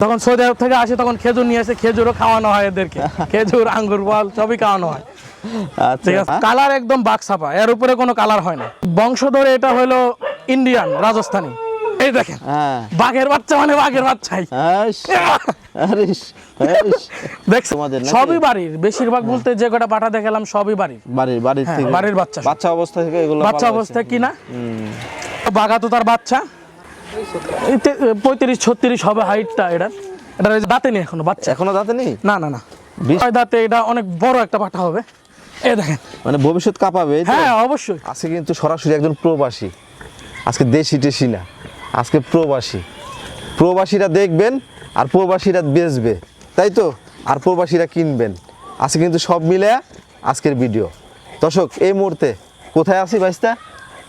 তখন সৌদি আরব থেকে আসে তখন খেজুর নিয়ে আসে, খেজুরও খাওয়ানো হয় এদেরকে, খেজুর আঙ্গুর ফল সবই খাওয়ানো হয়। ঠিক আছে, কালার একদম বাকসাপা, এর উপরে কোনো কালার হয় না। বংশধরে এটা হলো ইন্ডিয়ান রাজস্থানী। এই দেখেন বাঘের বাচ্চা মানে বাঘের বাচ্চাই দেখছেন, সবই বাড়ির। বেশিরভাগ বলতে যে কটা পাঠা দেখালাম সবই বাড়ির, বাড়ির বাচ্চা, বাচ্চা অবস্থা থেকে এগুলো বাচ্চা অবস্থা কিনা। বাঘা তো তার বাচ্চা 35-36 হবে হাইটটা। এটা দাঁতে নেই এখনো, বাচ্চা এখনো দাঁতে নেই। না না না, দাঁতে এটা অনেক বড় একটা পাঠা হবে। এই দেখেন মানে ভবিষ্যৎ কাঁপাবে। হ্যাঁ অবশ্যই। আজকে কিন্তু সরাসরি একজন প্রবাসী, আজকে দেশি টেশি না, আজকে প্রবাসীরা দেখবেন আর প্রবাসীরা বেচবে, তাই তো, আর প্রবাসীরা কিনবেন। আজকে কিন্তু সব মিলে আজকের ভিডিও। দর্শক এই মুহূর্তে কোথায় আছি ভাইস্তা?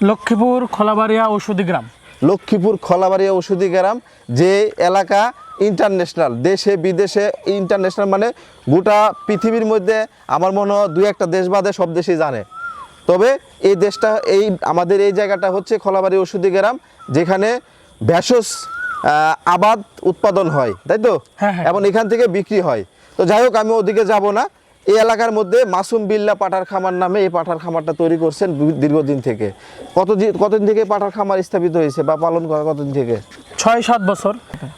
লক্ষ্মীপুর খোলাবাড়িয়া ঔষধি গ্রাম। লক্ষ্মীপুর খোলাবাড়িয়া ঔষধি গ্রাম, যে এলাকা ইন্টারন্যাশনাল, দেশে বিদেশে ইন্টারন্যাশনাল, মানে গোটা পৃথিবীর মধ্যে আমার মনে হয় 2-1টা দেশ বাদে সব দেশেই জানে। তবে এই দেশটা, এই আমাদের এই জায়গাটা হচ্ছে খোলাবাড়ি ঔষধি গ্রাম, যেখানে ভেষজ আবাদ উৎপাদন হয়, তাই তো, এবং এখান থেকে বিক্রি হয়। তো যাই হোক, আমি ওদিকে যাব না। এই এলাকার মধ্যে মাসুম বিল্লাহ পাঠার খামার নামে এই পাঠার খামারটা তৈরি করছেন দীর্ঘদিন থেকে। কতদিন থেকে পাঠার খামার স্থাপিত হয়েছে বা পালন করা কতদিন থেকে? 6-7 বছর।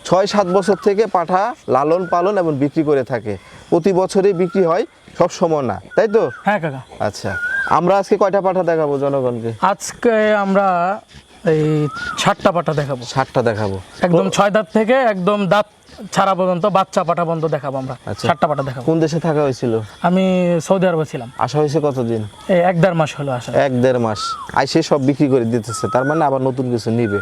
6-7 বছর থেকে পাঠা লালন পালন এবং বিক্রি করে থাকে। প্রতি বছরই বিক্রি হয়, সব সময় না, তাই তো? হ্যাঁ কাকা। আচ্ছা, আমরা আজকে কয়টা পাঠা দেখাবো জনগণকে? আজকে আমরা এই 7টা পাঠা দেখাবো। 7টা দেখাবো, একদম 6 দাঁত থেকে একদম দাঁত ছাড়া পর্যন্ত, বাচ্চা পাঠা পর্যন্ত দেখাবো আমরা। 7টা পাঠা দেখাবো। কোন দেশে থাকা হয়েছিল? আমি সৌদি আরবে ছিলাম। আসা হয়েছে কতদিন? এই 1-1.5 মাস হলো আসা। 1-1.5 মাস আইসে সব বিক্রি করে দিতেছে, তার মানে আবার নতুন কিছু নিবে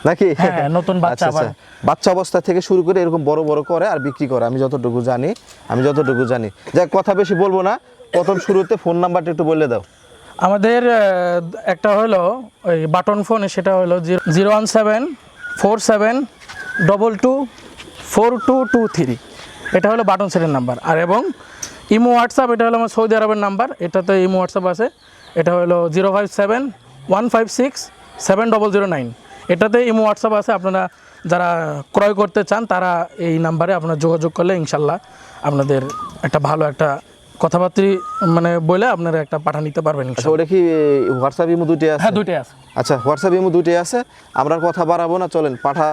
নাকি? হ্যাঁ, নতুন বাচ্চা। আচ্ছা, বাচ্চা অবস্থা থেকে শুরু করে এরকম বড় বড় করে আর বিক্রি করে, আমি যতটুকু জানি। যাক, কথা বেশি বলবো না, প্রথম শুরুতে ফোন নাম্বারটা একটু বলে দাও। আমাদের একটা হলো ওই বাটন ফোন, সেটা হলো 01747224223। এটা হলো বাটন সেটের নাম্বার। আর এবং ইমো হোয়াটসঅ্যাপ, এটা হলো আমার সৌদি আরবের নাম্বার, এটাতে ইমো হোয়াটসঅ্যাপ আছে। এটা হলো 05715670009। এটাতে ইমো হোয়াটসঅ্যাপ আছে। আপনারা যারা ক্রয় করতে চান তারা এই নাম্বারে আপনারা যোগাযোগ করলে ইনশাল্লাহ আপনাদের একটা ভালো একটা কথাবার্তা মানে বলে আপনারা একটা পাঠা নিতে পারবেন। আচ্ছা, ওটা কি হোয়াটসঅ্যাপ ইমো দুটোই আছে? হ্যাঁ, দুটোই আছে। আচ্ছা, হোয়াটসঅ্যাপ ইমো দুটোই আছে। আমরা কথা বাড়াবো না, চলেন পাঠা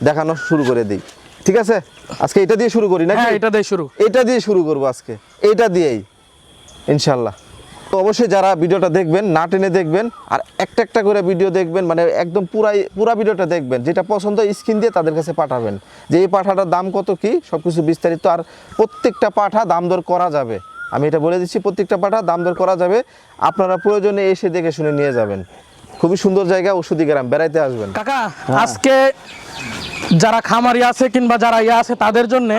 দেখানো শুরু করে দিই। ঠিক আছে, আজকে এটা দিয়ে শুরু করি নাকি? হ্যাঁ, এটা দিয়ে শুরু করবো আজকে, এটা দিয়েই ইনশাল্লাহ। তো অবশ্যই যারা ভিডিওটা দেখবেন না টেনে দেখবেন, আর একটা করে ভিডিও দেখবেন, মানে একদম পুরা ভিডিওটা দেখবেন। যেটা পছন্দ স্ক্রিন দিয়ে তাদের কাছে পাঠাবেন যে এই পাঠাটার দাম কত, কি সবকিছু বিস্তারিত। আর প্রত্যেকটা পাঠা দাম দর করা যাবে, আমি এটা বলে দিচ্ছি, প্রত্যেকটা পাঠা দাম দর করা যাবে। আপনারা প্রয়োজনে এসে দেখে শুনে নিয়ে যাবেন। খুবই সুন্দর জায়গা ঔষধি গ্রাম, বেড়াইতে আসবেন। কাকা, আজকে যারা খামারি আছে কিংবা যারা আছে তাদের জন্য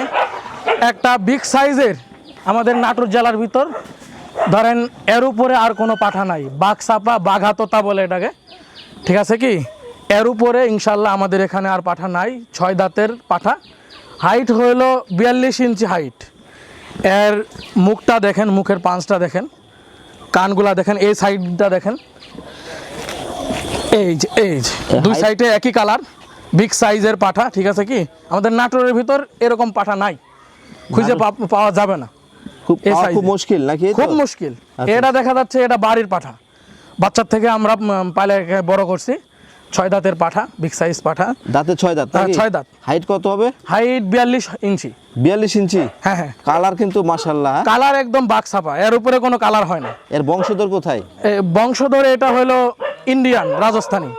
একটা বিগ সাইজের, আমাদের নাটোর জেলার ভিতর ধরেন এর উপরে আর কোনো পাঠা নাই, বাঘসাপা বাঘাতোতা বলে এটাকে, ঠিক আছে কি? এর উপরে ইনশাল্লাহ আমাদের এখানে আর পাঠা নাই। 6 দাঁতের পাঠা, হাইট হইল 42 ইঞ্চি হাইট। এর মুখটা দেখেন, মুখের পাঁচটা দেখেন, কানগুলা দেখেন, এই সাইডটা দেখেন, এই যে দুই সাইডে একই কালার, বিগ সাইজের পাঠা, ঠিক আছে কি? আমাদের নাটোরের ভিতর এরকম পাঠা নাই, খুঁজে পাওয়া যাবে না, খুব মুশকিল নাকি? খুব মুশকিল। এটা দেখা যাচ্ছে এটা বাড়ির পাঠা, বাচ্চার থেকে আমরা পালে বড় করছি। 6 দাঁতের পাঠা, বিগ সাইজ পাঠা। দাঁতে 6 দাঁত? 6 দাঁত। হাইট কত হবে? হাইট 42 ইঞ্চি। 42 ইঞ্চি? হ্যাঁ। কালার কিন্তু মাশাআল্লাহ, কালার একদম বাকসাপা, এর উপরে কোনো কালার হয় না। এর বংশধর কোথায়? বংশধর এটা হলো ইন্ডিয়ান রাজস্থানী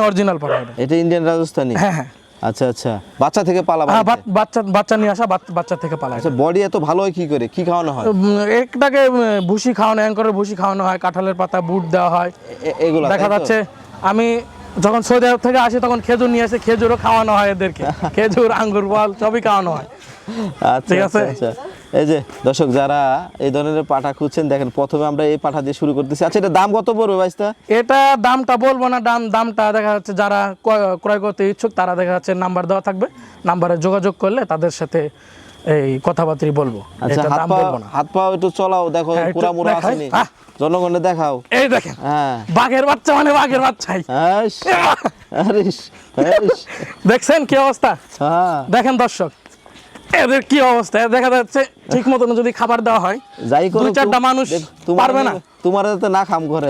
অরিজিনাল পাঠা। এটা ইন্ডিয়ান রাজস্থানী? হ্যাঁ। আচ্ছা, বাচ্চা থেকে পালা? বাচ্চা নিয়ে আসা, বাচ্চা থেকে পালা। আচ্ছা, বডি এত ভালো হয় কি করে? কি খাওয়ানো হয়? একটাকে ভুসি খাওয়ানো, অ্যাঙ্করের ভুসি খাওয়ানো হয়, কাঁঠালের পাতা, বুট দেওয়া হয়। এগুলো দেখা যাচ্ছে। আমি যখন সৌদি আরব থেকে আসি তখন খেজুর নিয়ে আসে, খেজুরও খাওয়ানো হয় এদেরকে, খেজুর আঙ্গুর ফল সবই খাওয়ানো হয়। ঠিক আছে। এই যে দর্শক যারা এই ধরনের পাঠা খুঁজছেন, দেখেন প্রথমে আমরা এই পাঠা দিয়ে শুরু করতেছি। আচ্ছা, এটা দাম কত পড়বে ভাইস্তা? এটা দামটা বলবো না, দামটা দেখা যাচ্ছে যারা ক্রয় করতে ইচ্ছুক তারা দেখা যাচ্ছে নাম্বার দেওয়া থাকবে, নাম্বারে যোগাযোগ করলে তাদের সাথে এই কথাবার্তা বলবো, আচ্ছা, এটা দাম বলবো না। হাত পা একটু চলাও, দেখো হ্যাঁ, একটু পুরা মুড়া দেখাই। আসেনি, হ্যাঁ। জনগণে দেখাও। এই দেখেন, হ্যাঁ, বাঘের বাচ্চা মানে বাঘের বাচ্চাই। হাস, হারিস, হারিস। দেখছেন কি অবস্থা? হ্যাঁ, দেখেন দর্শক, এদের কি অবস্থা। দেখা যাচ্ছে ঠিক মতন যদি খাবার দেওয়া হয়, যাই করো, 2-4টা মানুষ পারবে না। তোমার তো না খাম করে।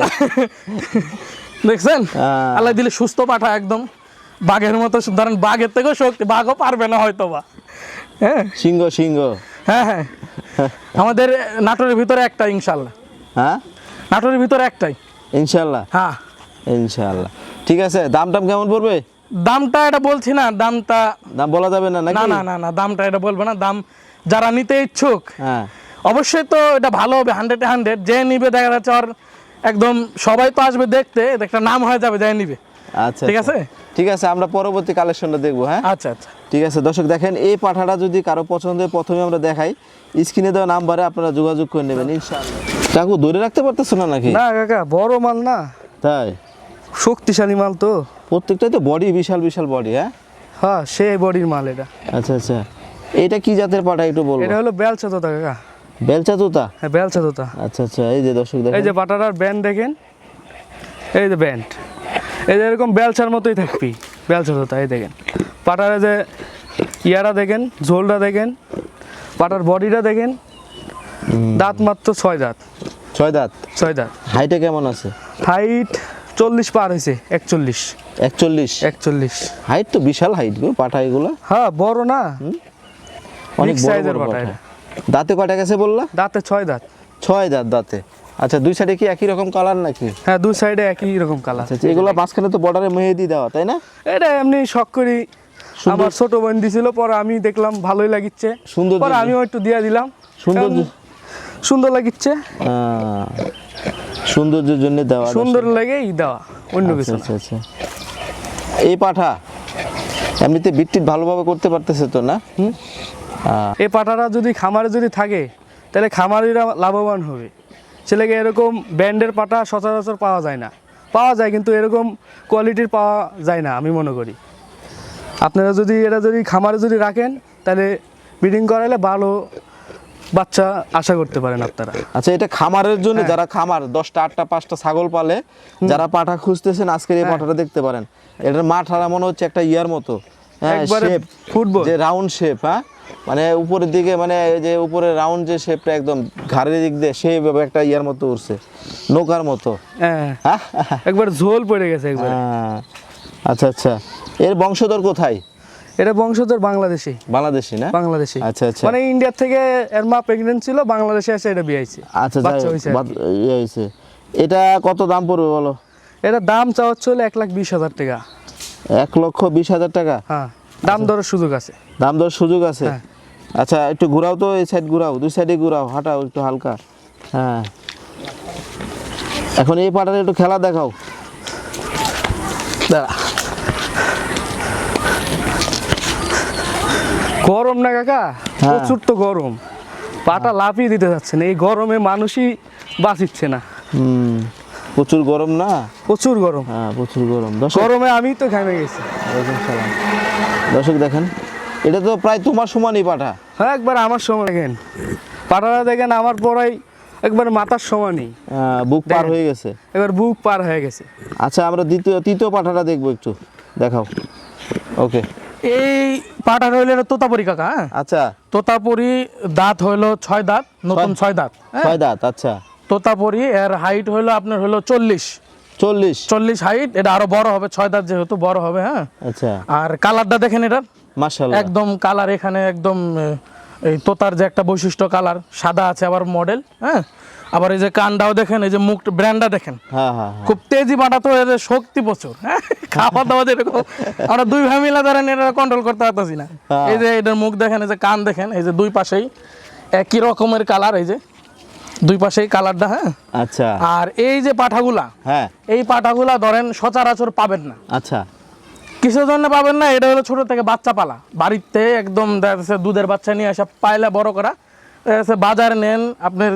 দেখছেন, হ্যাঁ। আল্লাহ দিলে সুস্থ পাঠা একদম বাঘের মতো, ধরেন বাঘের থেকেও শক্তি, বাঘও পারবে না হয়তো বা। হ্যাঁ সিংহ, সিংহ। হ্যাঁ হ্যাঁ, আমাদের নাটোরের ভিতরে একটাই ইনশাল্লাহ, হ্যাঁ, নাটোরের ভিতরে একটাই ইনশাল্লাহ, হ্যাঁ। ইনশাল্লাহ। ঠিক আছে, দাম টাম কেমন পড়বে? দামটা এটা বলছি না, দামটা দাম বলা যাবে না না নাকি? না না না, দামটা এটা বলবো না। দাম যারা নিতে ইচ্ছুক, হ্যাঁ, অবশ্যই তো এটা ভালো হবে, 100-100। যে নিবে দেখা যাচ্ছে ওর একদম সবাই তো আসবে দেখতে, একটা নাম হয়ে যাবে যে নিবে। আচ্ছা, ঠিক আচ্ছা। আছে, ঠিক আছে, আমরা পরবর্তী কালেকশনটা দেখবো। হ্যাঁ, আচ্ছা আচ্ছা। ঠিক আছে দর্শক, দেখেন এই পাঠাটা যদি কারো পছন্দ হয়, প্রথমে আমরা দেখাই, স্ক্রিনে দেওয়া নাম্বারে আপনারা যোগাযোগ করে নেবেন ইনশাআল্লাহ। কাকু ধরে রাখতে পারতেছো না নাকি? না কাকা, বড় মাল না, তাই? শক্তিশালী মাল তো। প্রত্যেকটাই তো বডি, বিশাল বিশাল বডি। হ্যাঁ, হ্যাঁ, সেই বডির মাল এটা। আচ্ছা আচ্ছা। এইটা কি জাতের পাঠা একটু বলবো? এটা হলো বেলচা তোতা কাকা। বেলচা তোতা? হ্যাঁ, বেলচা তোতা। আচ্ছা আচ্ছা, এই যে দর্শক এই দেখেন, যে পাটাটার ব্যান্ড দেখেন, এই যে ব্যান্ড, এই যে এরকম বেলচার মতোই থাকবি, বেলচা তোতা। এই দেখেন পাটারে যে ইয়ারা দেখেন, ঝোলটা দেখেন, পাটার বডিটা দেখেন, দাঁত মাত্র 6 দাঁত। 6 দাঁত। 6 দাঁত। হাইটে কেমন আছে? হাইট 40 পার হয়েছে, 41। 41? হাইট তো বিশাল হাইট গো পাঠা এগুলো। হ্যাঁ, বড় না, অনেক Big বড় size এর বড় পাঠা পাঠা। এটা। দাঁতে কয়টা গেছে বললা? দাঁতে 6 দাঁত। 6 দাঁত দাঁতে। আচ্ছা, দুই সাইডে কি একই রকম কালার নাকি? হ্যাঁ, দুই সাইডে একই রকম কালার। আচ্ছা, এগুলো মাঝখানে তো বর্ডারে মেহেদি দেওয়া, তাই না? এটা এমনি শখ করি, সুন্দর। আমার ছোট বোন দিছিল, পরে আমি দেখলাম ভালোই লাগিচ্ছে, সুন্দর পরে দিল। আমিও একটু দিয়ে দিলাম, সুন্দর কারণ সুন্দর লাগিচ্ছে, সৌন্দর্যের জন্য দেওয়া। সুন্দর লাগেই দেওয়া, অন্য আচ্ছা কিছু না। আচ্ছা আচ্ছা। এই পাঠা এমনিতে বিট্টিট ভালোভাবে করতে পারতেছে তো না? এই পাঠাটা যদি খামারে যদি থাকে, তাহলে খামারিরা লাভবান হবে। ছেলেকে এরকম ব্র্যান্ডের পাঠা সচরাচর পাওয়া যায় না, পাওয়া যায় কিন্তু এরকম কোয়ালিটির পাওয়া যায় না আমি মনে করি। আপনারা যদি এটা যদি খামারে যদি রাখেন, তাহলে ব্রিডিং করালে ভালো বাচ্চা আশা করতে পারেন আপনারা। আচ্ছা, এটা খামারের জন্য, যারা খামার 10টা 8টা 5টা ছাগল পালে, যারা পাঠা খুঁজতেছেন, আজকের এই পাঠাটা দেখতে পারেন। এটার মাথাটা মনে হচ্ছে একটা ইয়ার মতো, হ্যাঁ, একবারে শেপ, ফুটবল। যে রাউন্ড শেপ। হ্যাঁ, মানে উপরের দিকে, মানে এই যে উপরে রাউন্ড যে শেপটা, একদম ঘাড়ের দিক দিয়ে সেইভাবে একটা ইয়ার মতো উঠছে, নৌকার মতো। হ্যাঁ, হ্যাঁ, একবার ঝোল পড়ে গেছে একবার। হ্যাঁ। আচ্ছা আচ্ছা, এর বংশধর কোথায়? এটা বংশধর বাংলাদেশি। বাংলাদেশি না? বাংলাদেশি। আচ্ছা আচ্ছা। মানে ইন্ডিয়া থেকে এর মা প্রেগনেন্ট ছিল, বাংলাদেশে এসে এটা বিয়ে হয়েছে, আচ্ছা, বাচ্চা হয়েছে আর কি। ইয়ে হয়েছে। এটা কত দাম পড়বে বলো? এটা দাম চাওয়া হলো 1,20,000 টাকা। 1,20,000 টাকা? হ্যাঁ, দাম দরের সুযোগ আছে। দাম দর সুযোগ আছে? হ্যাঁ। আচ্ছা, একটু ঘুরাও তো, এই সাইড ঘুরাও, দুই সাইডে ঘুরাও, হাঁটাও একটু হালকা। হ্যাঁ, এখন এই পাটার একটু খেলা দেখাও। দাঁড়া, গরম না কাকা? প্রচুর তো গরম, পাটা লাফিয়ে দিতে যাচ্ছে না, এই গরমে মানুষই বাঁচিচ্ছে না। প্রচুর গরম না? প্রচুর গরম। হ্যাঁ, প্রচুর গরম। দর্শক, গরমে আমি তো ঘামে গেছি। ওয়ালাইকুম সালাম। দর্শক দেখেন, এটা তো প্রায় তোমার সমানই পাঠা। হ্যাঁ, একবার আমার সময় দেখেন, পাটাটা দেখেন আমার পড়াই একবার মাথার সমানই, বুক পার দেখেন। হয়ে গেছে। এবার বুক পার হয়ে গেছে। আচ্ছা, আমরা তৃতীয় পাঠাটা দেখবো, একটু দেখাও। ওকে। এই পাটা হইলো এটা তোতাপুরি কাকা। হ্যাঁ, আচ্ছা, তোতাপুরি, দাঁত হইলো 6 দাঁত, নতুন 6 দাঁত। হ্যাঁ, 6 দাঁত। আচ্ছা, তোতাপুরি, এর হাইট হইলো আপনার হইলো 40 হাইট। এটা আরো বড় হবে, 6 দাঁত যেহেতু বড় হবে। হ্যাঁ, আচ্ছা, আর কালারটা দেখেন এটার, মাশাআল্লাহ। একদম কালার এখানে একদম এই তোতার যে একটা বৈশিষ্ট্য, কালার সাদা আছে আবার মডেল। হ্যাঁ, আবার এই যে কানটাও দেখেন, এই যে মুখ ব্র্যান্ডটা দেখেন, হ্যাঁ হ্যাঁ হ্যাঁ। খুব তেজি পাটা তো, এদের শক্তি প্রচুর। হ্যাঁ, খাওয়া দাওয়া এরকম আমরা দুই ফ্যামিলি ধরেন এটা কন্ট্রোল করতে পারতেছি না। হ্যাঁ। এই যে এটার মুখ দেখেন, এই যে কান দেখেন, এই যে দুই পাশেই একই রকমের কালার, এই যে দুই পাশেই কালারটা। হ্যাঁ, আচ্ছা, আর এই যে পাঠাগুলা, হ্যাঁ, এই পাঠাগুলা ধরেন সচরাচর পাবেন না। আচ্ছা, কিসের জন্য পাবেন না? এটা হলো ছোট থেকে বাচ্চা পালা, বাড়িতে একদম দেখা যাচ্ছে দুধের বাচ্চা নিয়ে আসা, পায়লা বড় করা। দেখা যাচ্ছে বাজারে নেন, আপনার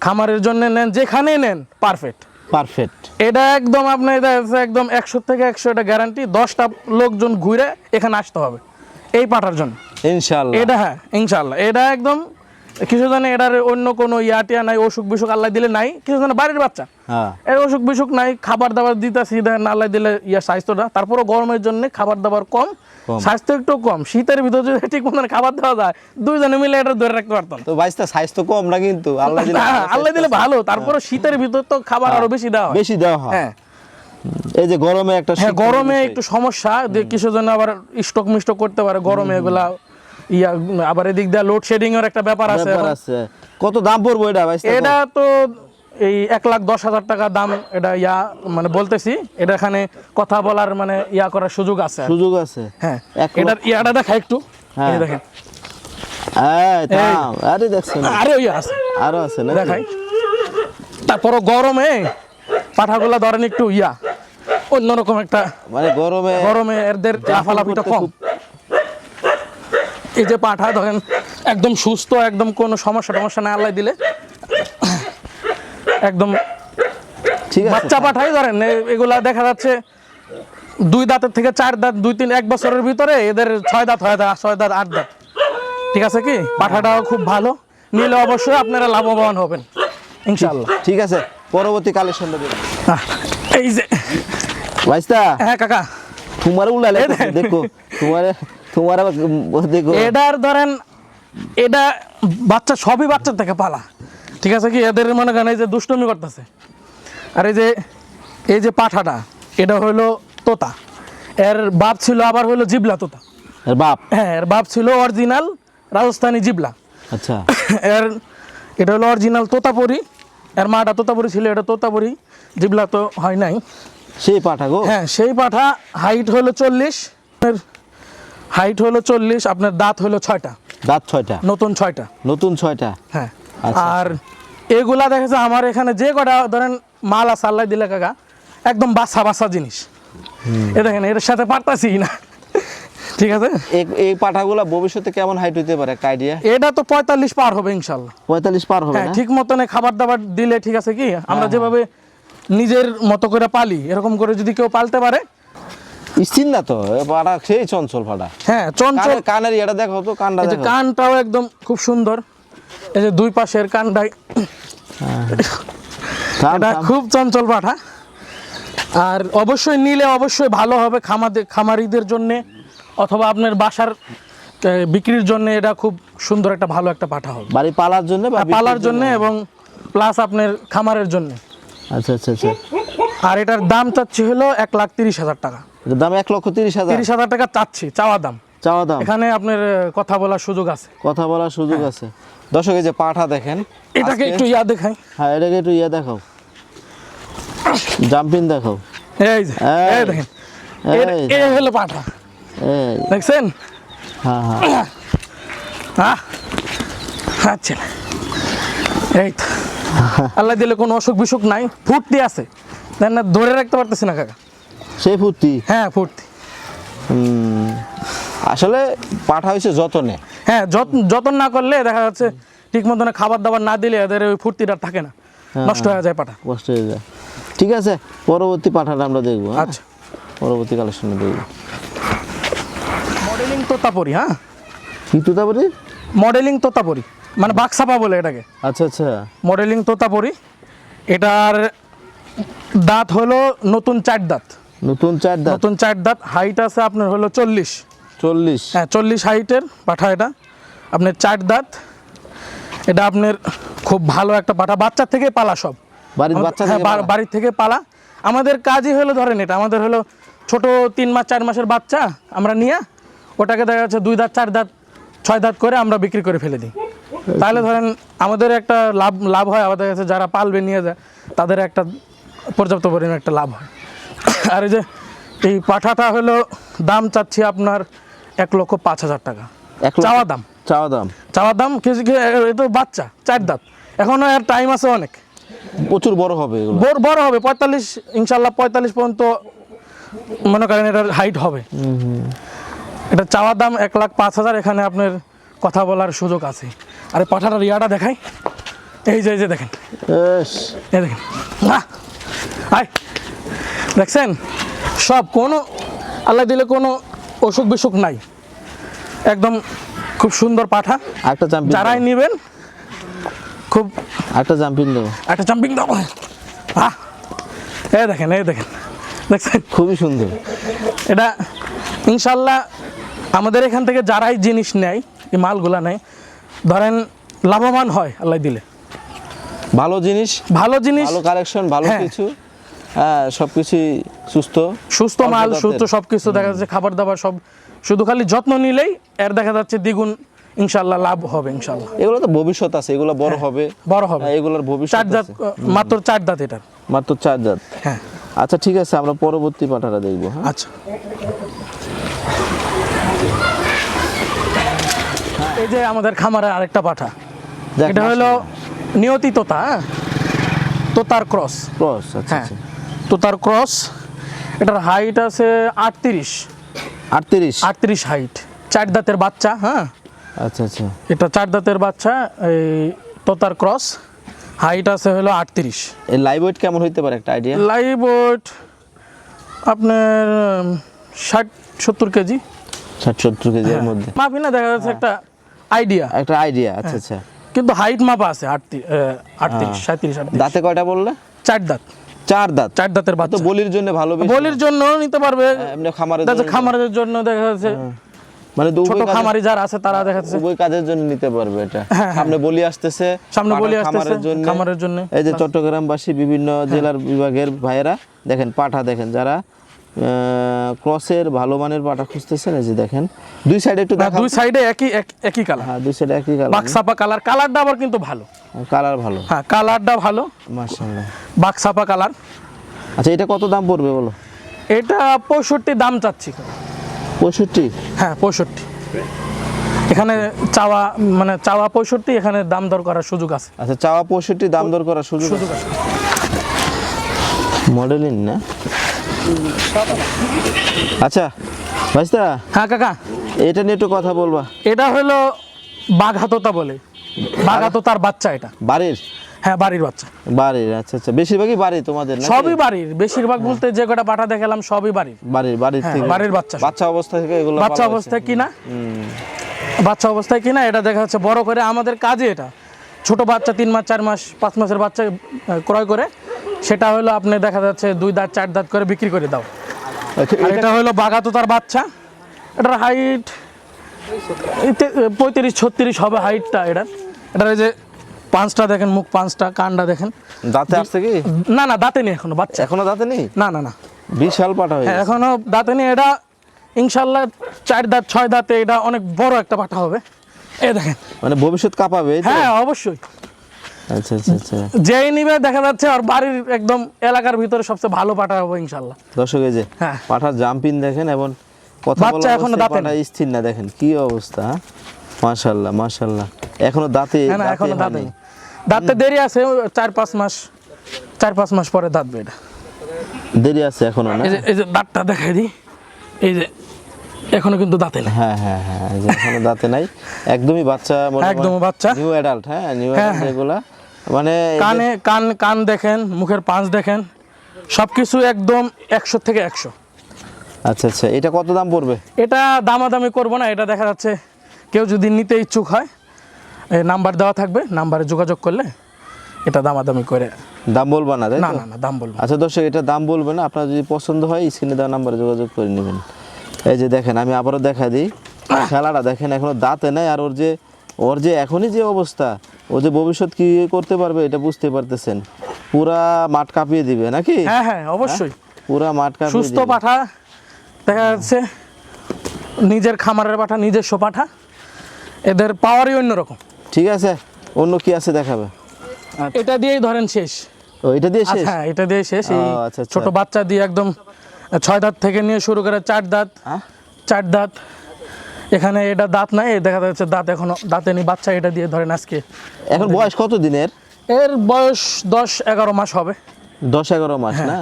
খামারের জন্য নেন, যেখানে নেন পারফেক্ট। পারফেক্ট। এটা একদম আপনার দেখা যাচ্ছে একদম 100 থেকে 100 এটা গ্যারান্টি। 10টা লোকজন ঘুরে এখানে আসতে হবে, এই পাঠার জন্য। ইনশাআল্লাহ। এটা হ্যাঁ ইনশাআল্লাহ, এটা একদম কিছু জানে এটার অন্য কোনো ইয়াটিয়া নাই, অসুখ বিসুখ আল্লাহ দিলে নাই, কিছু জানে বাড়ির বাচ্চা হ্যাঁ এর অসুখ বিসুখ নাই, খাবার দাবার দিতেছি দেখেন আল্লাহ দিলে ইয়া স্বাস্থ্যটা, তারপরও গরমের জন্য খাবার দাবার কম, স্বাস্থ্য একটু কম, শীতের ভিতরে যদি ঠিক মতন খাবার দেওয়া যায় দুইজনে মিলে এটা ধরে রাখতে পারতাম। তো ভাইস্তা স্বাস্থ্য কম না কিন্তু আল্লাহ দিলে আল্লাহ দিলে ভালো, তারপরে শীতের ভিতর তো খাবার আরো বেশি দেওয়া হয়। বেশি দেওয়া হয়। হ্যাঁ এই যে গরমে একটা হ্যাঁ শীত গরমে বিষয়। একটু সমস্যা, কিছু জন আবার স্টক মিস্টক করতে পারে গরমে এগুলা ইয়া, আবার এদিক দিয়ে লোডশেডিং এর একটা ব্যাপার আছে ব্যাপার এখন। আছে। কত দাম পড়বে এটা ভাইস্তা? এটা তো এই 1,10,000 টাকা দাম, এটা ইয়া মানে বলতেছি, এটা এখানে কথা বলার মানে ইয়া করার সুযোগ আছে। সুযোগ আছে। হ্যাঁ 1 এটার ইয়াটা দেখা একটু, হ্যাঁ। এই দেখেন এই থাম, আরে দেখছেন আরে ইয়া আছে আরো আছে না দেখাই। তারপরও গরমে পাঠাগুলা ধরেন একটু ইয়া অন্যরকম একটা, মানে গরমে এদের লাফালাফিটা করতে কম। খুব- এই যে পাঠা ধরেন একদম সুস্থ, একদম কোনো সমস্যা না আল্লাহ দিলে, একদম ঠিক আছে। বাচ্চা পাঠাই ধরেন এগুলা দেখা যাচ্ছে 2 দাঁতের থেকে 4 দাঁত, 2-3 1 বছরের ভিতরে এদের 6 দাঁত হয়, 6 দাঁত 8 দাঁত। ঠিক আছে কি, পাঠাটাও খুব ভালো, নিলে অবশ্যই আপনারা লাভবান হবেন ইনশাআল্লাহ। ঠিক আছে, পরবর্তী কালেকশনটা দেখুন এই যে ভাইস্তা। হ্যাঁ কাকা, তোমার উল্লালে দেখো, তোমার আবার দেখো। এটার ধরেন এটা বাচ্চা, সবই বাচ্চার থেকে পালা। ঠিক আছে কি, এদের মনে করেন এই যে দুষ্টুমি করতেছে, আর এই যে পাঠাটা এটা হলো তোতা, এর বাপ ছিল আবার হলো জিবলা তোতা। এর বাপ? হ্যাঁ এর বাপ ছিল অরিজিনাল রাজস্থানী জিবলা। আচ্ছা। এটা হলো অরিজিনাল তোতাপুরি, এর মাটা তোতাপুরি ছিল, এটা তোতাপুরি, জিবলা তো হয় নাই। সেই পাঠা গো? হ্যাঁ সেই পাঠা, হাইট হলো 40, হাইট হলো 40, আপনার দাঁত হলো 6টা, দাঁত 6টা, নতুন 6টা। নতুন 6টা। হ্যাঁ আচ্ছা, আর এগুলা দেখেছে আমার এখানে যে কটা ধরেন মাল আছে আল্লাহ দিলে কাকা, একদম বাচ্চা জিনিস। এ দেখেন এর সাথে পারতাছি না। ঠিক আছে, এই পাঠাগুলা ভবিষ্যতে কেমন হাইট হইতে পারে একটা আইডিয়া? এটা তো 45 পার হবে ইনশাল্লাহ। 45 পার হবে হ্যাঁ না? ঠিক মতনে খাবার দাবার দিলে, ঠিক আছে কি, আমরা যেভাবে নিজের মতো করে পালি এরকম করে যদি কেউ পালতে পারে। স্থির না তো এ পাঠা, সেই চঞ্চল পাঠা। হ্যাঁ চঞ্চল, কানের এটা দেখো তো, কানটা এই যে দেখো। কানটাও একদম খুব সুন্দর, এই যে দুই পাশের কানটাই, থাম, এটা থাম। খুব চঞ্চল পাঠা। আর অবশ্যই নিলে অবশ্যই ভালো হবে খামারিদের জন্য, অথবা আপনার বাসার বিক্রির জন্য এটা খুব সুন্দর একটা ভালো একটা পাঠা হবে, বাড়ি পালার জন্য বা পালার জন্য এবং প্লাস আপনার খামারের জন্য। আচ্ছা আচ্ছা আচ্ছা। আর এটার দাম চাচ্ছি হলো 1,30,000 টাকা। এটার দাম 1,30,000? 30,000 টাকা চাচ্ছি, চাওয়া দাম। চাওয়া দাম? এখানে আপনার কথা বলার সুযোগ আছে। কথা বলার সুযোগ আছে। দর্শক এই যে পাঠা দেখেন, এটাকে আজকে- একটু ইয়া দেখাই, হ্যাঁ এটাকে একটু দেখাও, জাম্পিং দেখাও। এই যে এই দেখেন, এই হলো পাঠা, এই দেখছেন? হ্যাঁ হ্যাঁ। আচ্ছা এই তো আল্লাহ দিলে কোনো অসুখ বিসুখ নাই, ফুর্তি আছে, দেন না ধরে রাখতে পারতেছি না কাকা। সেই ফুর্তি। হ্যাঁ ফুর্তি, আসলে পাঠা হয়েছে যতনে। হ্যাঁ যত্ন না করলে দেখা যাচ্ছে ঠিক মতন খাবার দাবার না দিলে এদের ওই ফুর্তিটা থাকে না, নষ্ট হয়ে যায় পাঠা। কষ্ট হয়ে যায়। ঠিক আছে, পরবর্তী পাঠাটা আমরা দেখবো। হ্যাঁ? আচ্ছা পরবর্তী কালেকশনে দেখবো। মডেলিং তোতাপুরি, হ্যাঁ কি তুতাপুরি? মডেলিং তোতাপুরি মানে বাক্সাপা বলে এটাকে, আচ্ছা আচ্ছা। মডেলিং তোতাপুরি। এটার দাঁত হলো নতুন 4 দাঁত, নতুন 4 দাঁত? নতুন 4 দাঁত। হাইট আছে আপনার হলো 40। 40? হ্যাঁ 40 হাইটের পাঠা এটা, আপনার 4 দাঁত। এটা আপনার খুব ভালো একটা পাঠা, বাচ্চা থেকে পালা সব, বাড়ির বাচ্চা হ্যাঁ থেকে পালা? বাড়ির থেকে পালা। আমাদের কাজই হলো ধরেন এটা, আমাদের হলো ছোট 3 মাস 4 মাসের বাচ্চা আমরা নিয়ে ওটাকে দেখা যাচ্ছে 2 দাঁত 4 দাঁত 6 দাঁত করে আমরা বিক্রি করে ফেলে দিই। তাহলে ধরেন আমাদের একটা লাভ হয়, আমাদের কাছে যারা পালবে নিয়ে যায় তাদের একটা পর্যাপ্ত পরিমাণ একটা লাভ হয়। আর এই যে এই পাঠাটা হলো দাম চাচ্ছি আপনার 1,05,000 টাকা, চাওয়া দাম। চাওয়া দাম? চাওয়া দাম কেজি, এ তো বাচ্চা 4 দাঁত, এখনো এর টাইম আছে অনেক, প্রচুর বড় হবে এগুলো। বড় হবে 45, ইনশাল্লাহ 45 পর্যন্ত মনে করেন এটার হাইট হবে। এটা চাওয়া দাম 1,05,000, এখানে আপনার কথা বলার সুযোগ আছে। আর এই পাঠাটার ইয়াটা দেখাই, এই যে দেখেন, বেশ। এই দেখেন, আয় দেখছেন, সব কোনো আল্লাহ দিলে কোনো অসুখ বিসুখ নাই। একদম খুব সুন্দর পাঠা। একটা জাম্পিং যারাই নেবেন খুব একটা জাম্পিং দেবো, একটা জাম্পিং দাও। এই দেখেন দেখছেন, খুবই সুন্দর। এটা ইনশাল্লাহ আমাদের এখান থেকে যারাই জিনিস নেয়, এই মালগুলা নেয়, ধরেন লাভবান হয় আল্লাহ দিলে। ভালো জিনিস, ভালো কালেকশন, ভালো হ্যাঁ। কিছু, সবকিছুই সুস্থ মাল, সুস্থ সবকিছু দেখা যাচ্ছে, খাবার দাবার সব, শুধু খালি যত্ন নিলেই এর দেখা যাচ্ছে দ্বিগুণ ইনশাল্লাহ লাভ হবে ইনশাল্লাহ। এগুলো তো ভবিষ্যৎ আছে, এগুলো বড় হবে, বড় হবে। এগুলোর ভবিষ্যৎ 4 দাঁত, আছে। মাত্র 4 দাঁত এটার। মাত্র 4 দাঁত। হ্যাঁ আচ্ছা ঠিক আছে, আমরা পরবর্তী পাঠাটা দেখবো। হ্যাঁ, আচ্ছা। এই যে আমাদের খামারের আরেকটা পাঠা, দেখ, এটা হলো নিয়তি তোতা, হ্যাঁ? তোতার ক্রস। ক্রস। আচ্ছা হ্যাঁ আচ্ছা। তোতার ক্রস। এটার হাইট আছে 38 38। হাইট, 4 দাঁতের বাচ্চা। হ্যাঁ, আচ্ছা আচ্ছা। এটা 4 দাঁতের বাচ্চা, এই তোতার ক্রস, হাইট আছে হলো 38। এই লাইভ ওয়েট কেমন হইতে পারে একটা আইডিয়া? লাইভ ওয়েট আপনার 60-70 কেজি, 60-70 কেজির মধ্যে। মাপি না, দেখা যাচ্ছে একটা আইডিয়া। একটা আইডিয়া। আচ্ছা আচ্ছা। কিন্তু হাইট মাপা আছে 37-38। দাঁতে কয়টা বললে? 4 দাঁত। 4 দাঁত। 4 দাঁতের তো বাচ্চা। বলির জন্য ভালো, বেশি বলির জন্য নিতে পারবে, এমনি খামারের দেখা যাচ্ছে জন্য, খামারের জন্য দেখা যাচ্ছে, মানে ছোট খামারি যারা আছে তারা দেখা যাচ্ছে উভয় কাজের জন্য নিতে পারবে এটা। সামনে বলি আসতেছে, সামনে বলি পাঠা আসতেছে, খামারের জন্য। এই যে চট্টগ্রামবাসী বিভিন্ন জেলার বিভাগের ভাইয়েরা দেখেন পাঠা দেখেন, যারা ক্রসের ভালো মানের পাঠা খুঁজতেছেন, এই যে দেখেন দুই সাইডে একটু দেখা, দুই সাইডে একই কালার। হ্যাঁ দুই সাইডে একই কালার, বাক্সাপা কালার, কালারটা আবার কিন্তু ভালো, কালার ভালো। হ্যাঁ কালারটা ভালো, মাশাআল্লাহ। বাক্সাপা কালার। আচ্ছা এটা কত দাম পড়বে বলো? এটা 65 দাম চাচ্ছি। 65? হ্যাঁ 65। এখানে চাওয়া 65, এখানে দাম দর করার সুযোগ আছে। আচ্ছা চাওয়া 65, দাম দর করার সুযোগ সুযোগ আছে। মডেলিং না? আচ্ছা ভাইস্তা, হ্যাঁ কাকা, এটা নিয়ে একটু কথা বলবা। এটা হলো বাঘাতোতা বলে, বাঘাতোতার বাচ্চা এটা। বাড়ির? হ্যাঁ বাড়ির বাচ্চা। বাড়ির। আচ্ছা আচ্ছা, বেশিরভাগই বাড়ি তোমাদের নাকি? সবই বাড়ির, বেশিরভাগ বলতে যে কটা পাঠা দেখালাম সবই বাড়ির। বাড়ির হ্যাঁ, থেকে বাড়ির বাচ্চা। বাচ্চা অবস্থা থেকে এগুলো বাচ্চা পালা অবস্থায় হয়েছে। কিনা, বাচ্চা অবস্থায় কিনা, এটা দেখা যাচ্ছে বড় করে আমাদের কাজে। এটা ছোট বাচ্চা 3 মাস 4 মাস 5 মাসের বাচ্চা ক্রয় করে সেটা হলো আপনি দেখা যাচ্ছে 2 দাঁত 4 দাঁত করে বিক্রি করে দাও। আচ্ছা, আর এটা হলো বাঘাতোতার বাচ্চা, এটার হাইট 35-36 হবে হাইটটা। এটার এই যে পাঁচটা দেখেন, মুখ 5টা, কানটা দেখেন। দাঁতে আসছে কি? না দাঁতে নেই এখনো, বাচ্চা এখনো দাঁতে নেই? না। বিশাল পাঠা হয়ে হ্যাঁ গেছে। এখনো দাঁতে নেই। এটা ইনশাল্লাহ 4 দাঁত 6 দাঁতে এটা অনেক বড় একটা পাঠা হবে। এই দেখেন, মানে ভবিষ্যৎ কাঁপাবে এই তো? হ্যাঁ অবশ্যই। আচ্ছা আচ্ছা আচ্ছা। যেই নিবে দেখা যাচ্ছে আর বাড়ির একদম এলাকার ভিতরে সবচেয়ে ভালো পাঠা হবে ইনশাল্লাহ। দর্শক এই যে হ্যাঁ। পাঠার জাম্পিং দেখেন, এবং কথা বাচ্চা বলা এখনো অবস্থায় দাঁতে পাঠা স্থির না, দেখেন কি অবস্থা। হ্যাঁ? মাশাআল্লাহ মাশাআল্লাহ। এখনো দাঁতে হ্যাঁ না এখনো দাঁতে হয়নি। নেই। দাঁতে দেরি আছে, 4-5 মাস পরে দাঁতবে এটা। দেরি আছে এখনো না? এই যে দাঁতটা দেখাই দিই, এই যে এখনো কিন্তু দাঁতে নেই। হ্যাঁ এই যে এখনো দাঁতে নাই, একদমই বাচ্চা, একদমই বাচ্চা। New adult. হ্যাঁ নিউ হ্যাঁ, অ্যাডাল্ট যেগুলা, মানে এই যে- কান দেখেন, মুখের পাঁচ দেখেন, সবকিছু একদম 100 থেকে 100। আচ্ছা আচ্ছা, এটা কত দাম পড়বে? এটা দামাদামি করবো না, এটা দেখা যাচ্ছে কেউ যদি নিতে ইচ্ছুক হয় নাম্বার দেওয়া থাকবে, নাম্বারে যোগাযোগ করলে এটা দামাদামি করে। দাম বলবা না তাই তো? না দাম বলবো না। আচ্ছা দর্শক, এটা দাম বলবে না, আপনার যদি পছন্দ হয় স্ক্রিনে দেওয়া নাম্বারে যোগাযোগ করে নেবেন। এই যে দেখেন, আমি আবারও দেখা দিই, খেলাটা দেখেন এখনো দাঁতে নাই, আর ওর যে এখনই যে অবস্থা, ও যে ভবিষ্যৎ কি করতে পারবে এটা বুঝতে পারতেছেন। পুরা মাঠ কাঁপিয়ে দিবে নাকি? হ্যাঁ অবশ্যই। পুরা মাঠ কাঁপিয়ে সুস্থ দিবে। পাঠা দেখা যাচ্ছে, নিজের খামারের পাঠা, নিজস্ব পাঠা, এদের পাওয়ারই অন্যরকম। ঠিক আছে, অন্য কি আছে দেখাবে? এটা দিয়েই ধরেন শেষ। ও এটা দিয়ে শেষ? হ্যাঁ এটা দিয়ে শেষ। এই ও, আচ্ছা, আচ্ছা। ছোট বাচ্চা দিয়ে একদম 6 দাঁত থেকে নিয়ে শুরু করে 4 দাঁত। হ্যাঁ? 4 দাঁত। এখানে এটা দাঁত নাই, এই দেখা যাচ্ছে দাঁত এখনো দাঁতে নেই বাচ্চা। এটা দিয়ে ধরেন আজকে এখন বয়স কত দিনের? এর বয়স 10-11 মাস হবে। 10-11 মাস হ্যাঁ। না?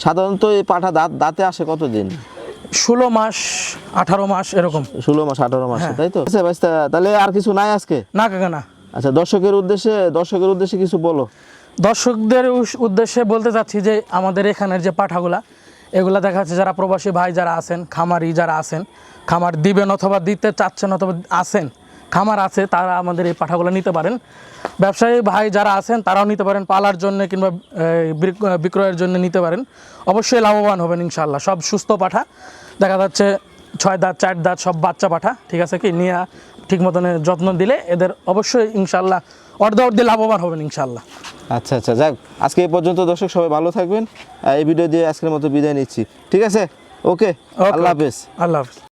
সাধারণত এই পাঠা দাঁতে আসে কতদিন? 16 মাস 18 মাস এরকম। 16 মাস 18 মাস, হ্যাঁ। তাই তো? আচ্ছা ভাইস্তা, তাহলে আর কিছু নাই আজকে? না কাকা না। আচ্ছা, দর্শকের উদ্দেশ্যে কিছু বলো। দর্শকদের উদ্দেশ্যে বলতে চাচ্ছি যে আমাদের এখানের যে পাঠাগুলা, এগুলা দেখা যাচ্ছে যারা প্রবাসী ভাই যারা আছেন, খামারি যারা আছেন, খামার দিবেন অথবা দিতে চাচ্ছেন অথবা আছেন, খামার আছে, তারা আমাদের এই পাঠাগুলো নিতে পারেন। ব্যবসায়ী ভাই যারা আছেন তারাও নিতে পারেন, পালার জন্য কিংবা বিক্রয়ের জন্য নিতে পারেন। অবশ্যই লাভবান হবেন ইনশাল্লাহ। সব সুস্থ পাঠা, দেখা যাচ্ছে 6 দাঁত 4 দাঁত সব বাচ্চা পাঠা, ঠিক আছে কি, নিয়ে ঠিক মতন যত্ন দিলে এদের অবশ্যই ইনশাল্লাহ অর্ধে লাভবান হবেন ইনশাল্লাহ। আচ্ছা আচ্ছা, যাক আজকে এই পর্যন্ত দর্শক সবাই ভালো থাকবেন। এই ভিডিও দিয়ে আজকের মতো বিদায় নিচ্ছি, ঠিক আছে? ওকে, আল্লাহ হাফেজ। আল্লাহ হাফেজ।